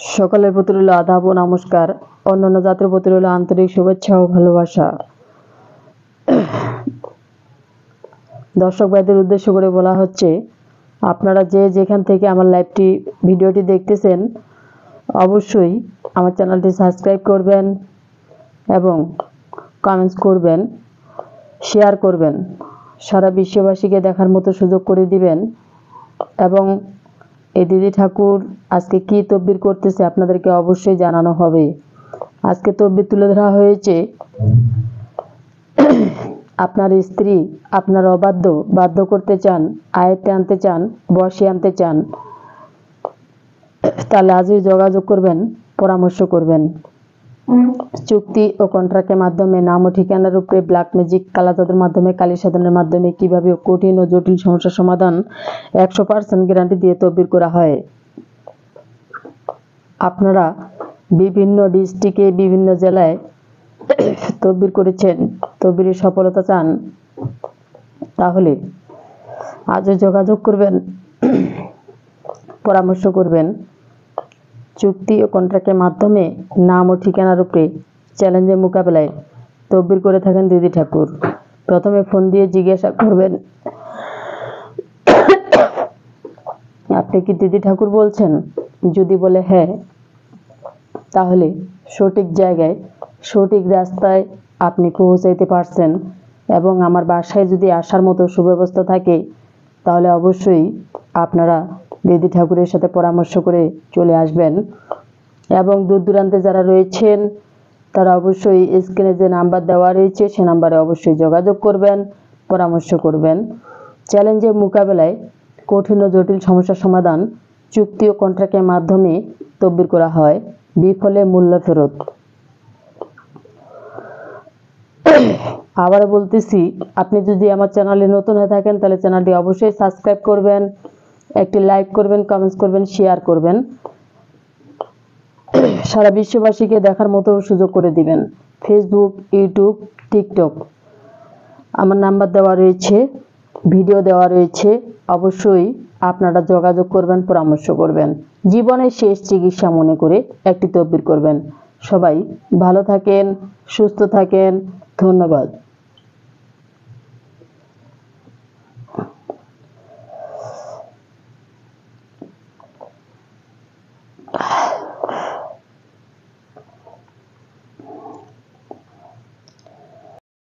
সকলের প্রতি রইল আদাব ও নমস্কার। অন্যান্য জাতির প্রতি রইল আন্তরিক শুভেচ্ছা ও ভালোবাসা। দর্শক ভাইদের উদ্দেশ্য করে বলা হচ্ছে, আপনারা যে যেখান থেকে আমার ভিডিওটি দেখতেছেন, অবশ্যই আমার চ্যানেলটি সাবস্ক্রাইব করবেন এবং কমেন্টস করবেন, শেয়ার করবেন, সারা বিশ্ববাসীকে দেখার মতো সুযোগ করে দিবেন। এবং এই দিদি ঠাকুর আজকে কি তদবির করতেছে আপনাদেরকে অবশ্যই জানানো হবে। আজকে তদবির তুলে ধরা হয়েছে, আপনার স্ত্রী আপনার বাধ্য করতে চান, আয়ত্তে আনতে চান, বশে আনতে চান, তাহলে আজই যোগাযোগ করবেন, পরামর্শ করবেন। চুক্তি ও কন্ট্রাক্টের মাধ্যমে নাম ও ঠিকানার উপরে ব্ল্যাক ম্যাজিক, কালা জাদুর মাধ্যমে, কালী সাধনের মাধ্যমে কিভাবে কঠিন ও জটিল সমস্যার সমাধান 100% গ্যারান্টি দিয়ে তদবির করা হয়। আপনারা বিভিন্ন ডিস্ট্রিক্টে, বিভিন্ন জেলায় তদবির করেছেন, তদবিরের সফলতা চান, তাহলে আজও যোগাযোগ করবেন, পরামর্শ করবেন। চুক্তি ও কন্ট্রাক্টের মাধ্যমে নাম ও ঠিকানার উপরে চ্যালেঞ্জের মোকাবেলায় তদবির করে থাকেন দিদি ঠাকুর। প্রথমে ফোন দিয়ে জিজ্ঞাসা করবেন, আপনি কি দিদি ঠাকুর বলছেন? যদি বলে হ্যাঁ, তাহলে সঠিক জায়গায়, সঠিক রাস্তায় আপনি পৌঁছাইতে পারছেন এবং আমার বাসায় যদি আসার মতো সুব্যবস্থা থাকে, তাহলে অবশ্যই আপনারা দিদি ঠাকুরের সাথে পরামর্শ করে চলে আসবেন। এবং দূর দূরান্তে যারা রয়েছেন, তারা অবশ্যই স্ক্রিনে যে নাম্বার দেওয়া রয়েছে সে নাম্বারে অবশ্যই যোগাযোগ করবেন, পরামর্শ করবেন। চ্যালেঞ্জের মোকাবেলায় কঠিন ও জটিল সমস্যার সমাধান চুক্তি ও কন্ট্রাক্টের মাধ্যমে তদবির করা হয়, বিফলে মূল্য ফেরত। আবার বলতেছি, আপনি যদি আমার চ্যানেলে নতুন হয়ে থাকেন, তাহলে চ্যানেলটি অবশ্যই সাবস্ক্রাইব করবেন, একটি লাইক করবেন, কমেন্টস করবেন, শেয়ার করবেন, সারা বিশ্ববাসীকে দেখার মতো সুযোগ করে দিবেন। ফেসবুক, ইউটিউব, টিকটক আমার নাম্বার দেওয়া রয়েছে, ভিডিও দেওয়া রয়েছে, অবশ্যই আপনারা যোগাযোগ করবেন, পরামর্শ করবেন। জীবনের শেষ চিকিৎসা মনে করে একটি তদবির করবেন। সবাই ভালো থাকেন, সুস্থ থাকেন, ধন্যবাদ।